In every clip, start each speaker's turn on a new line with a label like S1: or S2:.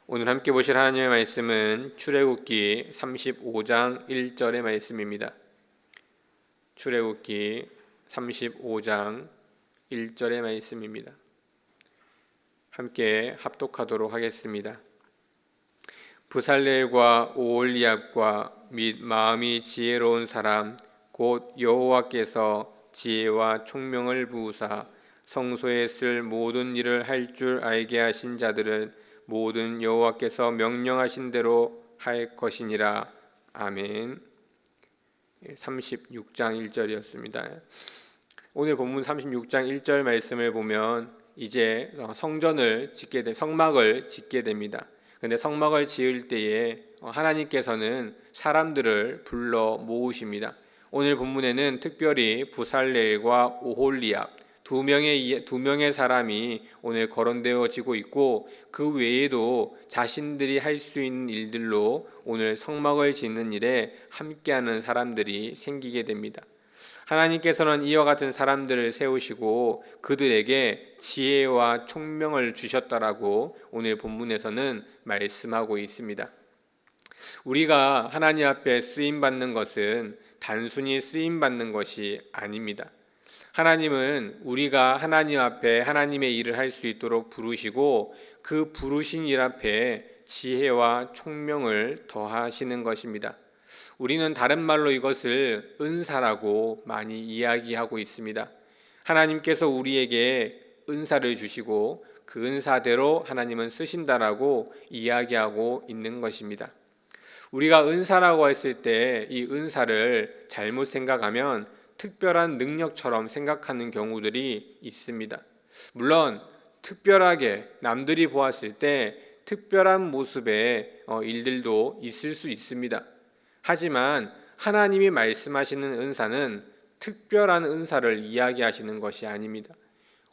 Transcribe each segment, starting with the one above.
S1: 오늘 함께 보실 하나님의 말씀은 출애굽기 35장 1절의 말씀입니다. 출애굽기 35장 1절의 말씀입니다. 함께 합독하도록 하겠습니다. 브살렐과 오홀리압과 및 마음이 지혜로운 사람 곧 여호와께서 지혜와 총명을 부으사 성소에 쓸 모든 일을 할 줄 알게 하신 자들은 모든 여호와께서 명령하신 대로 할 것이니라. 아멘. 36장 1절이었습니다. 오늘 본문 36장 1절 말씀을 보면 이제 성전을 짓게 돼 성막을 짓게 됩니다. 근데 성막을 지을 때에 하나님께서는 사람들을 불러 모으십니다. 오늘 본문에는 특별히 부살렐과 오홀리압 두 명의 사람이 오늘 거론되어지고 있고, 그 외에도 자신들이 할 수 있는 일들로 오늘 성막을 짓는 일에 함께하는 사람들이 생기게 됩니다. 하나님께서는 이와 같은 사람들을 세우시고 그들에게 지혜와 총명을 주셨다라고 오늘 본문에서는 말씀하고 있습니다. 우리가 하나님 앞에 쓰임받는 것은 단순히 쓰임받는 것이 아닙니다. 하나님은 우리가 하나님 앞에 하나님의 일을 할 수 있도록 부르시고 그 부르신 일 앞에 지혜와 총명을 더하시는 것입니다. 우리는 다른 말로 이것을 은사라고 많이 이야기하고 있습니다. 하나님께서 우리에게 은사를 주시고 그 은사대로 하나님은 쓰신다라고 이야기하고 있는 것입니다. 우리가 은사라고 했을 때 이 은사를 잘못 생각하면 특별한 능력처럼 생각하는 경우들이 있습니다. 물론 특별하게 남들이 보았을 때 특별한 모습의 일들도 있을 수 있습니다. 하지만 하나님이 말씀하시는 은사는 특별한 은사를 이야기하시는 것이 아닙니다.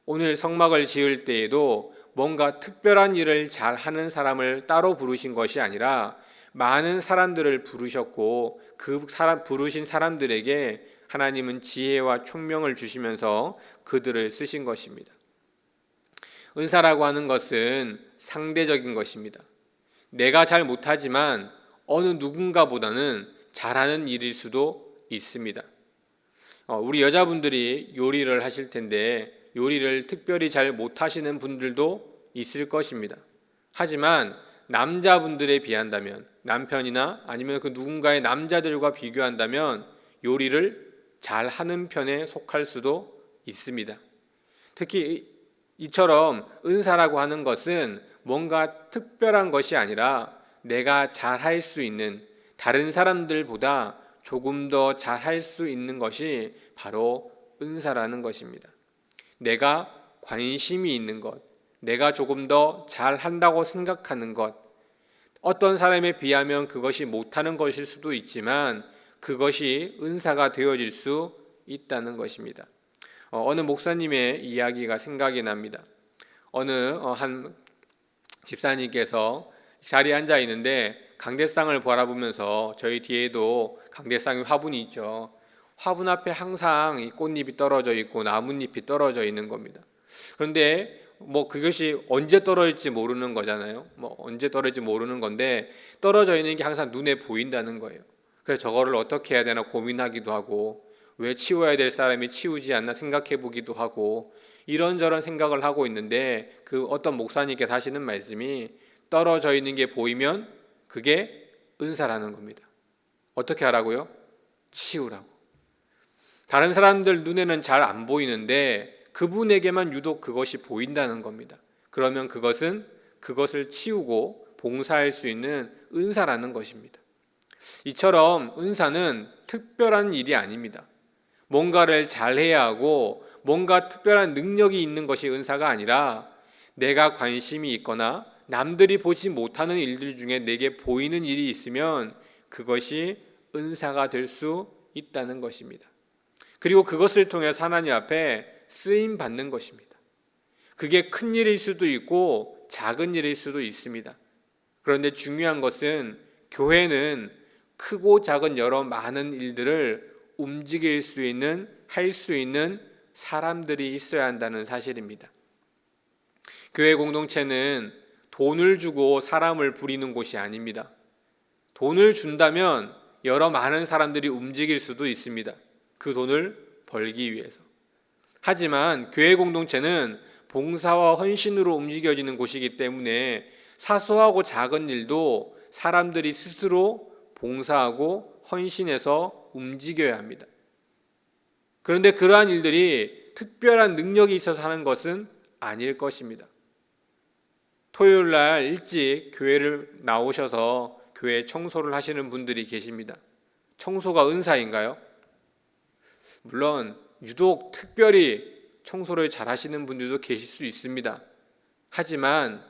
S1: 오늘 성막을 지을 때에도 뭔가 특별한 일을 잘 하는 사람을 따로 부르신 것이 아니라 많은 사람들을 부르셨고 그 부르신 사람들에게 하나님은 지혜와 총명을 주시면서 그들을 쓰신 것입니다. 은사라고 하는 것은 상대적인 것입니다. 내가 잘 못하지만 어느 누군가보다는 잘하는 일일 수도 있습니다. 우리 여자분들이 요리를 하실 텐데 요리를 특별히 잘 못하시는 분들도 있을 것입니다. 하지만 남자분들에 비한다면, 남편이나 아니면 그 누군가의 남자들과 비교한다면 요리를 잘하는 편에 속할 수도 있습니다. 특히 이처럼 은사라고 하는 것은 뭔가 특별한 것이 아니라 내가 잘할 수 있는, 다른 사람들보다 조금 더 잘할 수 있는 것이 바로 은사라는 것입니다. 내가 관심이 있는 것, 내가 조금 더 잘한다고 생각하는 것, 어떤 사람에 비하면 그것이 못하는 것일 수도 있지만 그것이 은사가 되어질 수 있다는 것입니다. 어느 목사님의 이야기가 생각이 납니다. 어느 한 집사님께서 자리에 앉아 있는데 강대상을 바라보면서, 저희 뒤에도 강대상의 화분이 있죠. 화분 앞에 항상 이 꽃잎이 떨어져 있고 나뭇잎이 떨어져 있는 겁니다. 그런데 그것이 언제 떨어질지 모르는 거잖아요. 언제 떨어질지 모르는 건데 떨어져 있는 게 항상 눈에 보인다는 거예요. 그래서 저거를 어떻게 해야 되나 고민하기도 하고, 왜 치워야 될 사람이 치우지 않나 생각해 보기도 하고, 이런저런 생각을 하고 있는데 그 어떤 목사님께서 하시는 말씀이 떨어져 있는 게 보이면 그게 은사라는 겁니다. 어떻게 하라고요? 치우라고. 다른 사람들 눈에는 잘 안 보이는데 그분에게만 유독 그것이 보인다는 겁니다. 그러면 그것을 치우고 봉사할 수 있는 은사라는 것입니다. 이처럼 은사는 특별한 일이 아닙니다. 뭔가를 잘해야 하고 뭔가 특별한 능력이 있는 것이 은사가 아니라 내가 관심이 있거나 남들이 보지 못하는 일들 중에 내게 보이는 일이 있으면 그것이 은사가 될 수 있다는 것입니다. 그리고 그것을 통해서 하나님 앞에 쓰임 받는 것입니다. 그게 큰 일일 수도 있고 작은 일일 수도 있습니다. 그런데 중요한 것은 교회는 크고 작은 여러 많은 일들을 움직일 수 있는, 할 수 있는 사람들이 있어야 한다는 사실입니다. 교회 공동체는 돈을 주고 사람을 부리는 곳이 아닙니다. 돈을 준다면 여러 많은 사람들이 움직일 수도 있습니다. 그 돈을 벌기 위해서. 하지만 교회 공동체는 봉사와 헌신으로 움직여지는 곳이기 때문에 사소하고 작은 일도 사람들이 스스로 봉사하고 헌신해서 움직여야 합니다. 그런데 그러한 일들이 특별한 능력이 있어서 하는 것은 아닐 것입니다. 토요일 날 일찍 교회를 나오셔서 교회 청소를 하시는 분들이 계십니다. 청소가 은사인가요? 물론 유독 특별히 청소를 잘 하시는 분들도 계실 수 있습니다. 하지만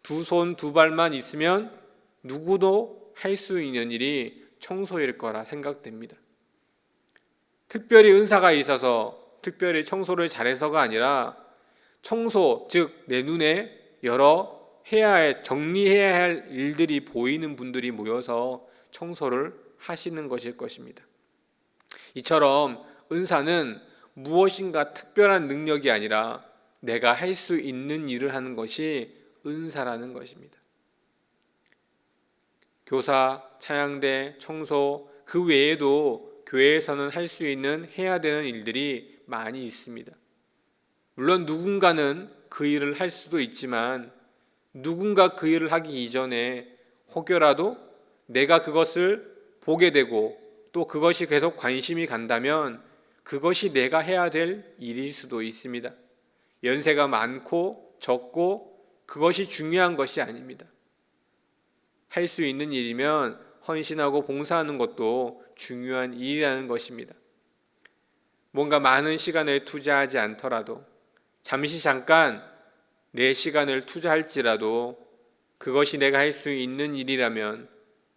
S1: 두 손 두 발만 있으면 누구도 할 수 있는 일이 청소일 거라 생각됩니다. 특별히 은사가 있어서 특별히 청소를 잘해서가 아니라 청소, 즉 내 눈에 여러 정리해야 할 일들이 보이는 분들이 모여서 청소를 하시는 것일 것입니다. 이처럼 은사는 무엇인가 특별한 능력이 아니라 내가 할 수 있는 일을 하는 것이 은사라는 것입니다. 교사, 찬양대, 청소, 그 외에도 교회에서는 할 수 있는 해야 되는 일들이 많이 있습니다. 물론 누군가는 그 일을 할 수도 있지만 누군가 그 일을 하기 이전에 혹여라도 내가 그것을 보게 되고 또 그것이 계속 관심이 간다면 그것이 내가 해야 될 일일 수도 있습니다. 연세가 많고 적고 그것이 중요한 것이 아닙니다. 할 수 있는 일이면 헌신하고 봉사하는 것도 중요한 일이라는 것입니다. 뭔가 많은 시간을 투자하지 않더라도 잠깐 내 시간을 투자할지라도 그것이 내가 할 수 있는 일이라면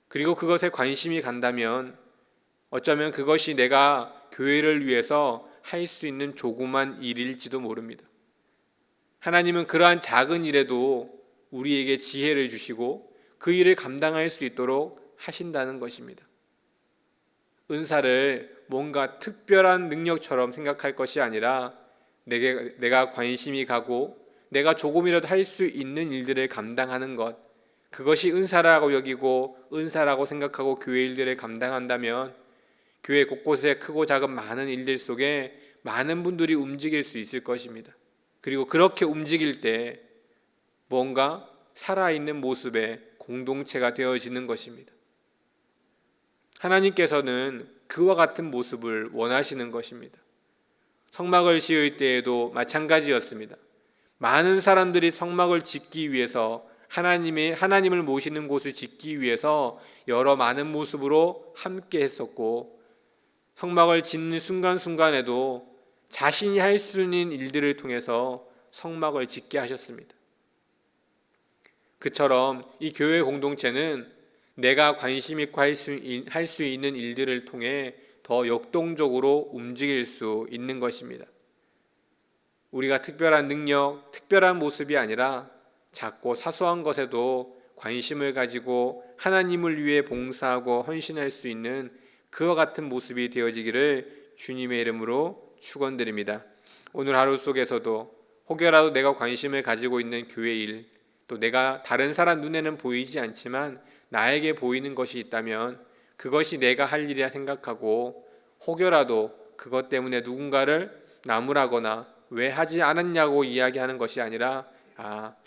S1: 그리고 그것에 관심이 간다면 어쩌면 그것이 내가 교회를 위해서 할 수 있는 조그만 일일지도 모릅니다. 하나님은 그러한 작은 일에도 우리에게 지혜를 주시고 그 일을 감당할 수 있도록 하신다는 것입니다. 은사를 뭔가 특별한 능력처럼 생각할 것이 아니라 내가 관심이 가고 내가 조금이라도 할 수 있는 일들을 감당하는 것, 그것이 은사라고 여기고 은사라고 생각하고 교회 일들을 감당한다면 교회 곳곳에 크고 작은 많은 일들 속에 많은 분들이 움직일 수 있을 것입니다. 그리고 그렇게 움직일 때 뭔가 살아있는 모습의 공동체가 되어지는 것입니다. 하나님께서는 그와 같은 모습을 원하시는 것입니다. 성막을 지을 때에도 마찬가지였습니다. 많은 사람들이 성막을 짓기 위해서 하나님을 모시는 곳을 짓기 위해서 여러 많은 모습으로 함께 했었고 성막을 짓는 순간순간에도 자신이 할 수 있는 일들을 통해서 성막을 짓게 하셨습니다. 그처럼 이 교회 공동체는 내가 관심 있고 할 수 있는 일들을 통해 더 역동적으로 움직일 수 있는 것입니다. 우리가 특별한 능력, 특별한 모습이 아니라 작고 사소한 것에도 관심을 가지고 하나님을 위해 봉사하고 헌신할 수 있는 그와 같은 모습이 되어지기를 주님의 이름으로 축원드립니다. 오늘 하루 속에서도 혹여라도 내가 관심을 가지고 있는 교회 일, 또 내가 다른 사람 눈에는 보이지 않지만 나에게 보이는 것이 있다면 그것이 내가 할 일이라 생각하고 혹여라도 그것 때문에 누군가를 나무라거나 왜 하지 않았냐고 이야기하는 것이 아니라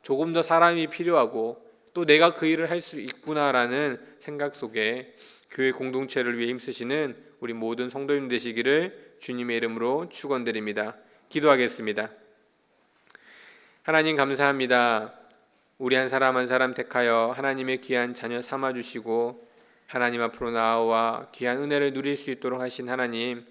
S1: 조금 더 사람이 필요하고 또 내가 그 일을 할 수 있구나라는 생각 속에 교회 공동체를 위해 힘쓰시는 우리 모든 성도님 되시기를 주님의 이름으로 축원드립니다. 기도하겠습니다. 하나님 감사합니다. 우리 한 사람 한 사람 택하여 하나님의 귀한 자녀 삼아주시고 하나님 앞으로 나아와 귀한 은혜를 누릴 수 있도록 하신 하나님,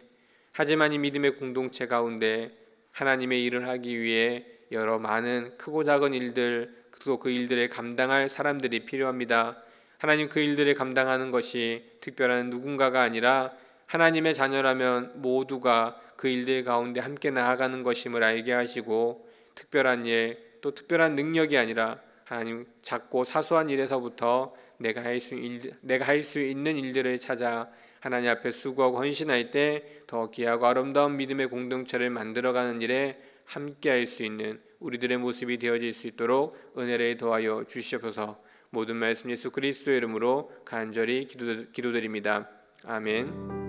S1: 하지만 이 믿음의 공동체 가운데 하나님의 일을 하기 위해 여러 많은 크고 작은 일들, 또 그 일들을 감당할 사람들이 필요합니다. 하나님, 그 일들을 감당하는 것이 특별한 누군가가 아니라 하나님의 자녀라면 모두가 그 일들 가운데 함께 나아가는 것임을 알게 하시고 특별한 일, 또 특별한 능력이 아니라 하나님 작고 사소한 일에서부터 내가 할 수 있는 일들을 찾아 하나님 앞에 수고하고 헌신할 때 더 귀하고 아름다운 믿음의 공동체를 만들어가는 일에 함께할 수 있는 우리들의 모습이 되어질 수 있도록 은혜를 더하여 주시옵소서. 모든 말씀 예수 그리스도의 이름으로 간절히 기도드립니다. 아멘.